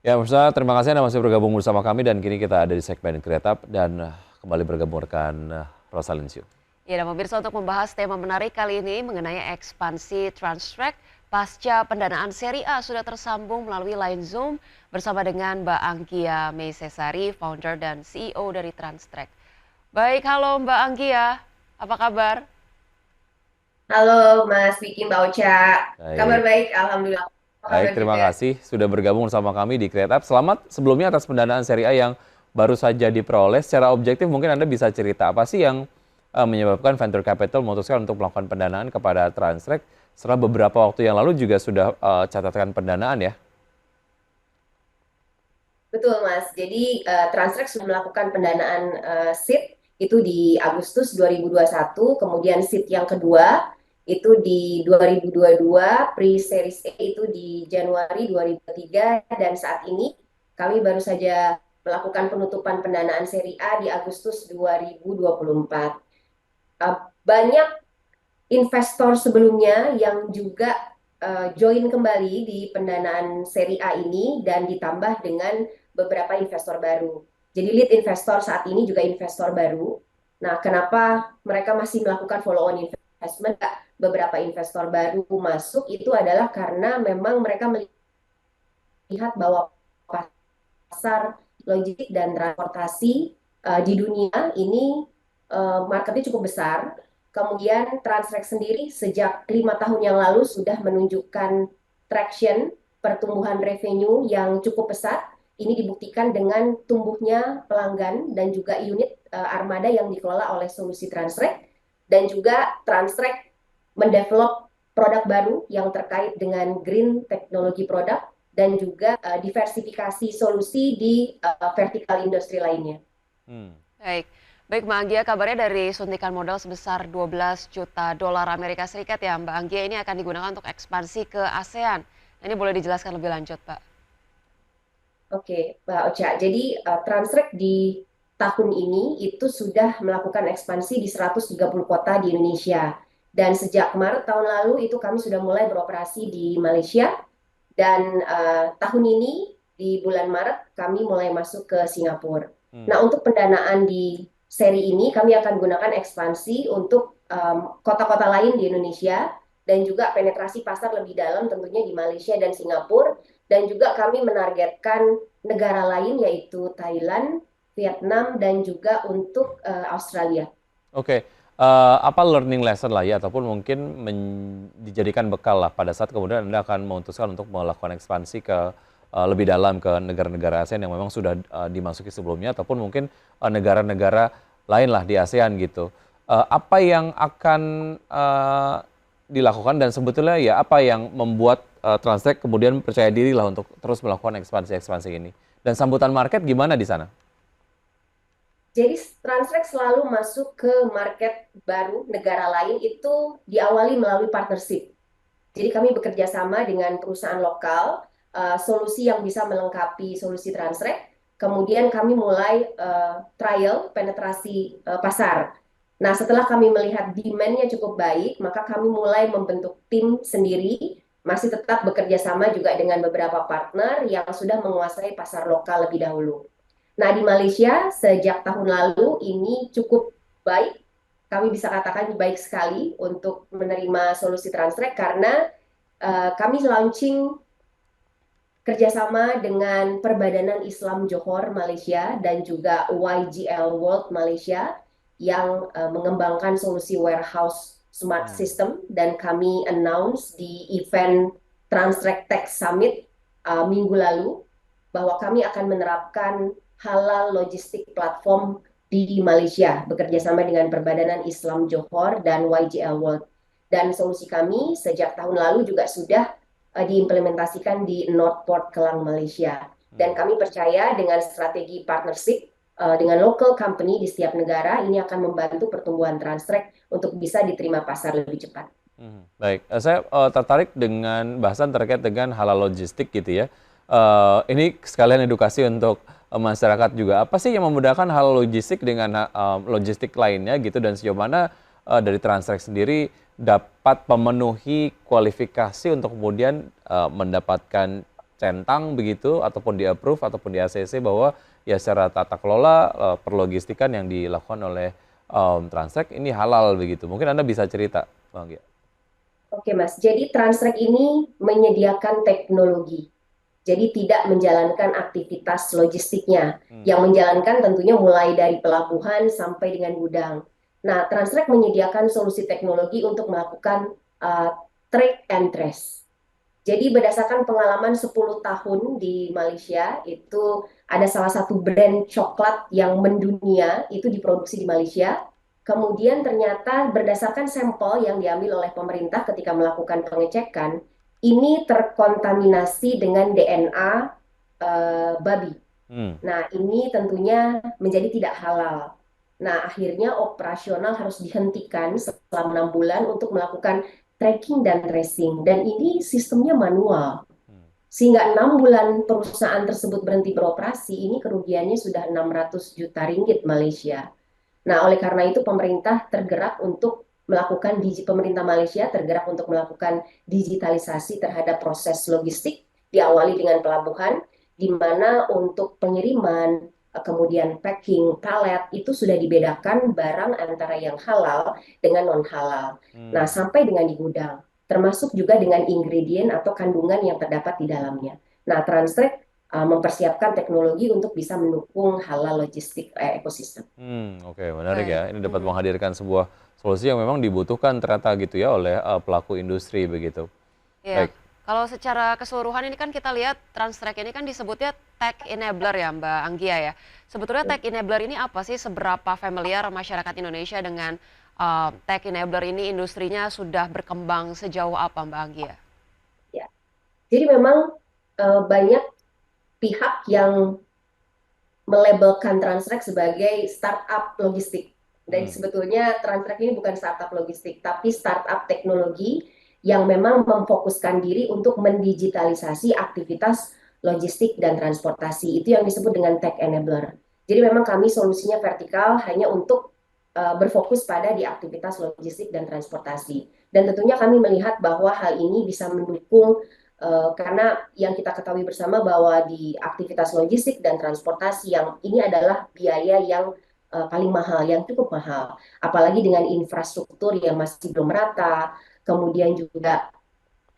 Ya, Mirsa, terima kasih Anda masih bergabung bersama kami dan kini kita ada di segmen Kreatif dan kembali bergabung rekan Rosalinsyuk. Ya, dan pemirsa untuk membahas tema menarik kali ini mengenai ekspansi Transtrack pasca pendanaan Serie A sudah tersambung melalui line Zoom bersama dengan Mbak Anggia Meisesari, founder dan CEO dari Transtrack. Baik, halo Mbak Anggia, apa kabar? Halo Mas Vicky, Mbak Ocha. Kabar Baik, baik, Alhamdulillah. Apa baik, kabar terima juga? kasih sudah bergabung bersama kami di Kreatif. Selamat sebelumnya atas pendanaan Serie A yang baru saja diperoleh. Secara objektif mungkin Anda bisa cerita apa sih yang menyebabkan Venture Capital memutuskan untuk melakukan pendanaan kepada Transtrack setelah beberapa waktu yang lalu juga sudah catatan pendanaan ya? Betul Mas, jadi Transtrack sudah melakukan pendanaan seed itu di Agustus 2021, kemudian seed yang kedua itu di 2022, pre-series A itu di Januari 2023, dan saat ini kami baru saja melakukan penutupan pendanaan seri A di Agustus 2024. Banyak investor sebelumnya yang juga join kembali di pendanaan seri A ini dan ditambah dengan beberapa investor baru. Jadi lead investor saat ini juga investor baru. Nah, kenapa mereka masih melakukan follow on investment? Beberapa investor baru masuk itu adalah karena memang mereka melihat bahwa pasar logistik dan transportasi di dunia ini marketnya cukup besar. Kemudian Transtrack sendiri sejak 5 tahun yang lalu sudah menunjukkan traction pertumbuhan revenue yang cukup pesat. Ini dibuktikan dengan tumbuhnya pelanggan dan juga unit armada yang dikelola oleh solusi Transtrack, dan juga Transtrack mendevelop produk baru yang terkait dengan green technology product dan juga diversifikasi solusi di vertikal industri lainnya. Baik, baik Mbak Anggia, kabarnya dari suntikan modal sebesar 12 juta dolar Amerika Serikat ya Mbak Anggia, ini akan digunakan untuk ekspansi ke ASEAN. Ini boleh dijelaskan lebih lanjut Pak? Oke, Mbak Ocha. Jadi Transtrack di tahun ini itu sudah melakukan ekspansi di 130 kota di Indonesia. Dan sejak Maret tahun lalu itu kami sudah mulai beroperasi di Malaysia. Dan tahun ini di bulan Maret kami mulai masuk ke Singapura. Nah, untuk pendanaan di seri ini kami akan gunakan ekspansi untuk kota-kota lain di Indonesia dan juga penetrasi pasar lebih dalam tentunya di Malaysia dan Singapura, dan juga kami menargetkan negara lain yaitu Thailand, Vietnam, dan juga untuk Australia. Oke, apa learning lesson lah ya, ataupun mungkin dijadikan bekal lah pada saat kemudian Anda akan memutuskan untuk melakukan ekspansi ke lebih dalam ke negara-negara ASEAN yang memang sudah dimasuki sebelumnya, ataupun mungkin negara-negara lain lah di ASEAN gitu. Apa yang akan dilakukan dan sebetulnya ya apa yang membuat Transtrack kemudian percaya diri lah untuk terus melakukan ekspansi-ekspansi ini? Dan sambutan market gimana di sana? Jadi Transtrack selalu masuk ke market baru negara lain itu diawali melalui partnership. Jadi kami bekerja sama dengan perusahaan lokal, solusi yang bisa melengkapi solusi Transtrack. Kemudian kami mulai trial penetrasi pasar. Nah, setelah kami melihat demand-nya cukup baik, maka kami mulai membentuk tim sendiri, masih tetap bekerja sama juga dengan beberapa partner yang sudah menguasai pasar lokal lebih dahulu. Nah, di Malaysia sejak tahun lalu ini cukup baik. Kami bisa katakan baik sekali untuk menerima solusi Transtrack karena kami launching kerjasama dengan Perbadanan Islam Johor Malaysia dan juga YGL World Malaysia yang mengembangkan solusi warehouse smart system, dan kami announce di event Transtrack Tech Summit minggu lalu bahwa kami akan menerapkan halal logistik platform di Malaysia bekerja sama dengan Perbadanan Islam Johor dan YGL World. Dan solusi kami sejak tahun lalu juga sudah diimplementasikan di Northport Kelang Malaysia. Dan kami percaya dengan strategi partnership dengan local company di setiap negara ini akan membantu pertumbuhan Transtrack untuk bisa diterima pasar lebih cepat. Baik, saya tertarik dengan bahasan terkait dengan halal logistik gitu ya. Ini sekalian edukasi untuk masyarakat juga. Apa sih yang memudahkan halal logistik dengan logistik lainnya gitu, dan sejauh mana dari Transtrack sendiri dapat memenuhi kualifikasi untuk kemudian mendapatkan centang begitu ataupun di-approve ataupun di-ACC bahwa ya secara tata kelola perlogistikan yang dilakukan oleh Transtrek ini halal begitu. Mungkin Anda bisa cerita, Bang Gia. Oke Mas, jadi Transtrek ini menyediakan teknologi. Jadi tidak menjalankan aktivitas logistiknya. Yang menjalankan tentunya mulai dari pelabuhan sampai dengan gudang. Nah, Transtrek menyediakan solusi teknologi untuk melakukan track and trace. Jadi berdasarkan pengalaman 10 tahun di Malaysia, itu ada salah satu brand coklat yang mendunia, itu diproduksi di Malaysia. Kemudian ternyata berdasarkan sampel yang diambil oleh pemerintah ketika melakukan pengecekan, ini terkontaminasi dengan DNA babi. Nah, ini tentunya menjadi tidak halal. Nah, akhirnya operasional harus dihentikan selama 6 bulan untuk melakukan tracking dan tracing. Dan ini sistemnya manual. Sehingga 6 bulan perusahaan tersebut berhenti beroperasi, ini kerugiannya sudah 600 juta ringgit Malaysia. Nah, oleh karena itu pemerintah tergerak untuk pemerintah Malaysia tergerak untuk melakukan digitalisasi terhadap proses logistik, diawali dengan pelabuhan, di mana untuk pengiriman, kemudian packing, palet, itu sudah dibedakan barang antara yang halal dengan non-halal. Nah, sampai dengan di gudang, termasuk juga dengan ingredient atau kandungan yang terdapat di dalamnya. Nah, Transtrek mempersiapkan teknologi untuk bisa mendukung halal logistik ekosistem. Oke, menarik ya. Ini dapat menghadirkan sebuah solusi yang memang dibutuhkan ternyata gitu ya oleh pelaku industri begitu. Iya, Baik. kalau secara keseluruhan ini kan kita lihat Transtrek ini kan disebutnya tech enabler ya Mbak Anggia ya. Sebetulnya tech enabler ini apa sih? Seberapa familiar masyarakat Indonesia dengan tech enabler ini, industrinya sudah berkembang sejauh apa Mbak Anggia? Ya, jadi memang banyak pihak yang melabelkan Transtrek sebagai startup logistik. Dan sebetulnya Transtrek ini bukan startup logistik, tapi startup teknologi yang memang memfokuskan diri untuk mendigitalisasi aktivitas logistik dan transportasi. Itu yang disebut dengan tech enabler. Jadi memang kami solusinya vertikal hanya untuk berfokus pada di aktivitas logistik dan transportasi. Dan tentunya kami melihat bahwa hal ini bisa mendukung karena yang kita ketahui bersama bahwa di aktivitas logistik dan transportasi yang ini adalah biaya yang paling mahal, yang cukup mahal. Apalagi dengan infrastruktur yang masih belum merata, kemudian juga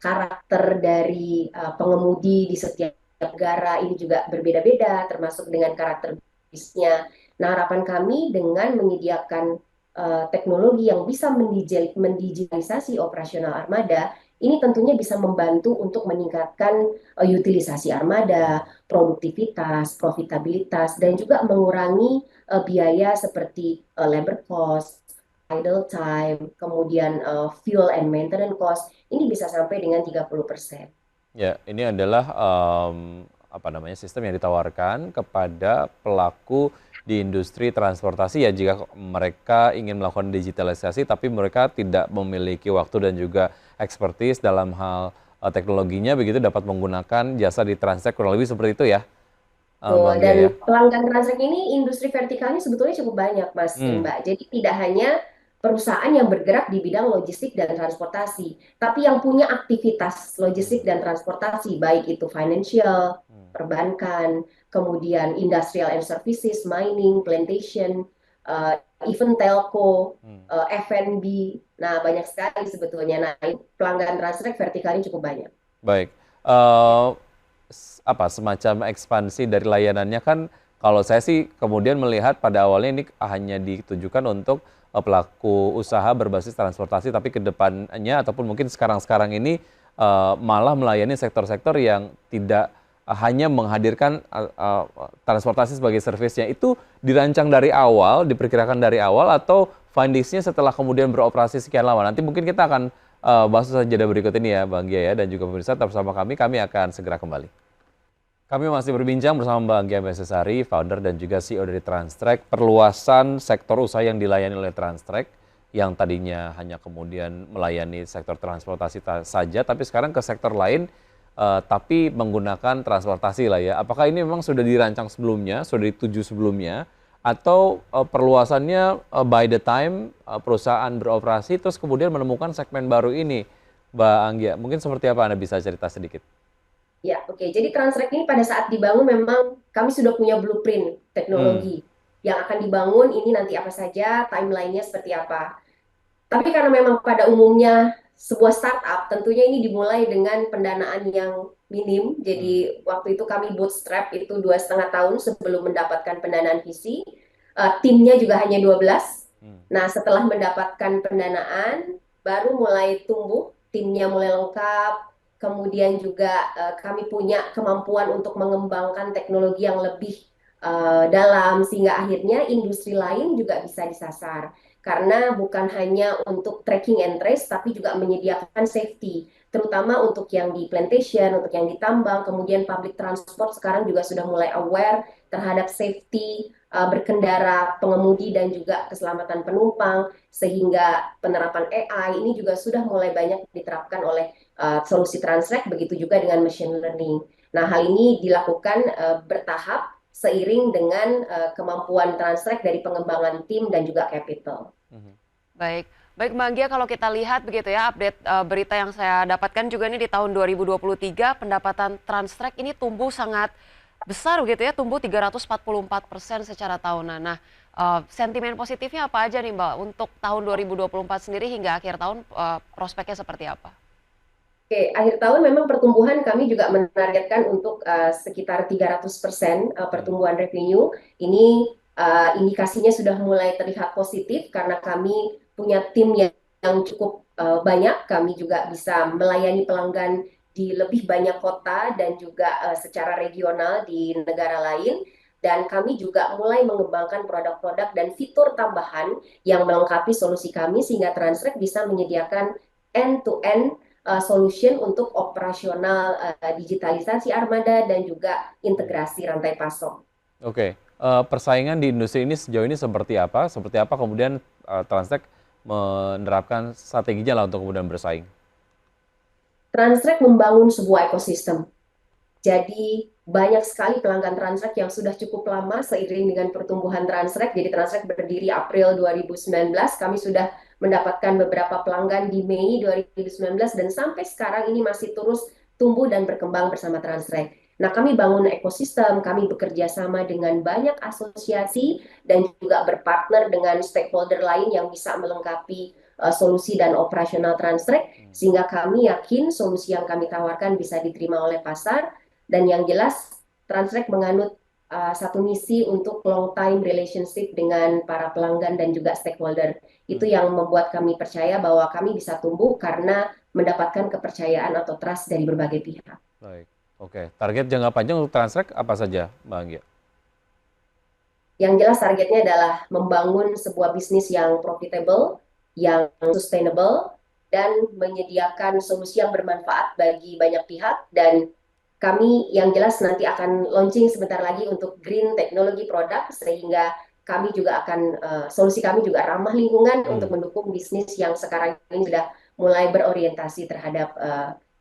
karakter dari pengemudi di setiap negara ini juga berbeda-beda, termasuk dengan karakter bisnisnya. Nah, harapan kami dengan menyediakan teknologi yang bisa mendigitalisasi operasional armada, ini tentunya bisa membantu untuk meningkatkan utilisasi armada, produktivitas, profitabilitas, dan juga mengurangi biaya seperti labor cost, idle time, kemudian fuel and maintenance cost, ini bisa sampai dengan 30%. Ya, ini adalah sistem yang ditawarkan kepada pelaku di industri transportasi ya jika mereka ingin melakukan digitalisasi tapi mereka tidak memiliki waktu dan juga expertise dalam hal teknologinya begitu dapat menggunakan jasa di Transtrek kurang lebih seperti itu ya. Bang Gia Dan ya. pelanggan Transtrek ini industri vertikalnya sebetulnya cukup banyak Mas Mbak. Jadi tidak hanya perusahaan yang bergerak di bidang logistik dan transportasi, tapi yang punya aktivitas logistik dan transportasi, baik itu financial, perbankan, kemudian industrial and services, mining, plantation, even telco, F&B. Nah, banyak sekali sebetulnya. Nah, pelanggan Transtrek vertikalnya cukup banyak. Baik. Semacam ekspansi dari layanannya kan kalau saya sih kemudian melihat pada awalnya ini hanya ditujukan untuk pelaku usaha berbasis transportasi tapi ke depannya ataupun mungkin sekarang-sekarang ini malah melayani sektor-sektor yang tidak hanya menghadirkan transportasi sebagai servisnya. Itu dirancang dari awal, diperkirakan dari awal atau findingsnya setelah kemudian beroperasi sekian lama. Nanti mungkin kita akan bahas saja berikut ini ya Bang Gia ya dan juga pemirsa tetap bersama kami akan segera kembali. Kami masih berbincang bersama Mbak Anggia Meisesari, founder dan juga CEO dari Transtrek, perluasan sektor usaha yang dilayani oleh Transtrek, yang tadinya hanya kemudian melayani sektor transportasi saja, tapi sekarang ke sektor lain, tapi menggunakan transportasi lah ya. Apakah ini memang sudah dirancang sebelumnya, sudah dituju sebelumnya, atau perluasannya by the time perusahaan beroperasi, terus kemudian menemukan segmen baru ini, Mbak Anggia? Mungkin seperti apa Anda bisa cerita sedikit? Ya, oke. Jadi Transrek ini pada saat dibangun memang kami sudah punya blueprint Hmm. teknologi yang akan dibangun ini nanti apa saja, timelinenya seperti apa. Tapi karena memang pada umumnya sebuah startup, tentunya ini dimulai dengan pendanaan yang minim. Hmm. Jadi waktu itu kami bootstrap itu 2,5 tahun sebelum mendapatkan pendanaan VC. Timnya juga hanya 12. Hmm. Nah, setelah mendapatkan pendanaan, baru mulai tumbuh, timnya mulai lengkap. Kemudian juga kami punya kemampuan untuk mengembangkan teknologi yang lebih dalam, sehingga akhirnya industri lain juga bisa disasar karena bukan hanya untuk tracking and trace, tapi juga menyediakan safety, terutama untuk yang di plantation, untuk yang ditambang, kemudian public transport sekarang juga sudah mulai aware terhadap safety berkendara, pengemudi, dan juga keselamatan penumpang, sehingga penerapan AI ini juga sudah mulai banyak diterapkan oleh solusi Transrek, begitu juga dengan machine learning. Nah, hal ini dilakukan bertahap seiring dengan kemampuan Transrek dari pengembangan tim dan juga capital. Mhm. Baik, baik Mbak Anggia, kalau kita lihat begitu ya update berita yang saya dapatkan juga ini di tahun 2023 pendapatan Transtrek ini tumbuh sangat besar begitu ya, tumbuh 344% secara tahunan. Nah, sentimen positifnya apa aja nih Mbak untuk tahun 2024 sendiri hingga akhir tahun prospeknya seperti apa? Oke, akhir tahun memang pertumbuhan kami juga menargetkan untuk sekitar 300% Hmm. pertumbuhan revenue. Ini indikasinya sudah mulai terlihat positif karena kami punya tim yang cukup banyak. Kami juga bisa melayani pelanggan di lebih banyak kota dan juga secara regional di negara lain. Dan kami juga mulai mengembangkan produk-produk dan fitur tambahan yang melengkapi solusi kami sehingga Transrek bisa menyediakan end-to-end solution untuk operasional digitalisasi armada dan juga Hmm. integrasi rantai pasok. Oke, persaingan di industri ini sejauh ini seperti apa? Seperti apa kemudian Transtech menerapkan strateginya lah untuk kemudian bersaing? Transrek membangun sebuah ekosistem. Jadi banyak sekali pelanggan Transrek yang sudah cukup lama seiring dengan pertumbuhan Transrek. Jadi Transrek berdiri April 2019, kami sudah mendapatkan beberapa pelanggan di Mei 2019 dan sampai sekarang ini masih terus tumbuh dan berkembang bersama Transrek. Nah, kami bangun ekosistem, kami bekerja sama dengan banyak asosiasi dan juga berpartner dengan stakeholder lain yang bisa melengkapi solusi dan operasional Transrek Hmm. sehingga kami yakin solusi yang kami tawarkan bisa diterima oleh pasar dan yang jelas Transrek menganut satu misi untuk long time relationship dengan para pelanggan dan juga stakeholder. Itu Hmm. yang membuat kami percaya bahwa kami bisa tumbuh karena mendapatkan kepercayaan atau trust dari berbagai pihak. Baik, oke. Target jangka panjang untuk Transtech apa saja, Mbak Anggia? Yang jelas targetnya adalah membangun sebuah bisnis yang profitable, yang sustainable, dan menyediakan solusi yang bermanfaat bagi banyak pihak. Dan kami yang jelas nanti akan launching sebentar lagi untuk green technology product, sehingga kami juga akan, solusi kami juga ramah lingkungan untuk Hmm. mendukung bisnis yang sekarang ini sudah mulai berorientasi terhadap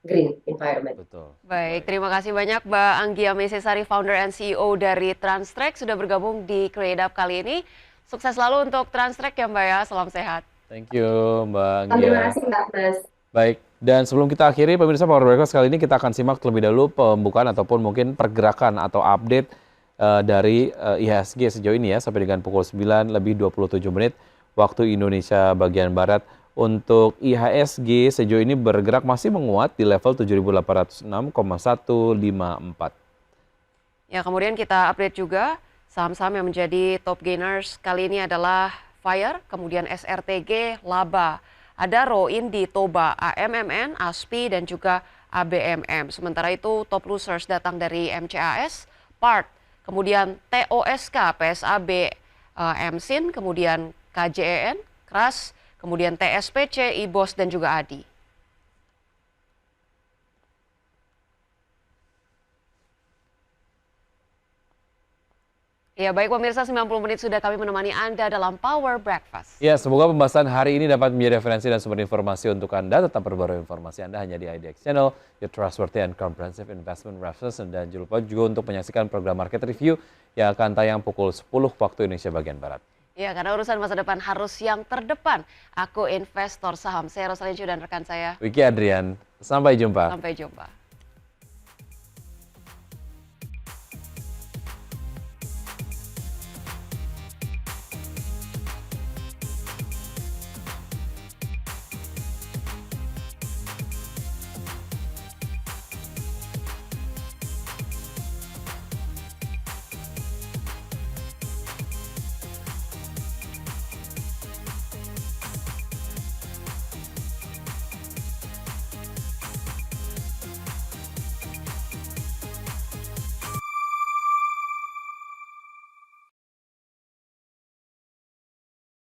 green environment. Betul. Baik, Baik. terima kasih banyak Mbak Anggia Mesesari, founder and CEO dari Transtrek sudah bergabung di Create Up kali ini. Sukses selalu untuk Transtrek ya Mbak ya, salam sehat. Thank you, Mbak Terima Anggia. kasih Mbak Mas. Baik, dan sebelum kita akhiri, pemirsa Power Breakfast kali ini kita akan simak terlebih dahulu pembukaan ataupun mungkin pergerakan atau update dari IHSG sejauh ini ya, sampai dengan pukul 9 lebih 27 menit waktu Indonesia bagian Barat. Untuk IHSG sejauh ini bergerak masih menguat di level 7.806,154. Ya, kemudian kita update juga saham-saham yang menjadi top gainers kali ini adalah Fire, kemudian SRTG, Laba. Ada Roin di Toba, AMMN, ASPI, dan juga ABMM. Sementara itu top losers datang dari MCAS, PART, kemudian TOSK, PSAB, MSIN, kemudian KJEN, KRAS, kemudian TSPC, IBOS, dan juga ADI. Ya baik pemirsa, 90 menit sudah kami menemani Anda dalam Power Breakfast. Ya, semoga pembahasan hari ini dapat menjadi referensi dan sumber informasi untuk Anda. Tetap perbarui informasi Anda hanya di IDX Channel, your trustworthy and comprehensive investment reference. Dan jangan lupa juga untuk menyaksikan program Market Review yang akan tayang pukul 10 waktu Indonesia bagian Barat. Ya, karena urusan masa depan harus yang terdepan. Aku investor saham. Saya Rosalin Chu dan rekan saya. Wiki Adrian, sampai jumpa. Sampai jumpa.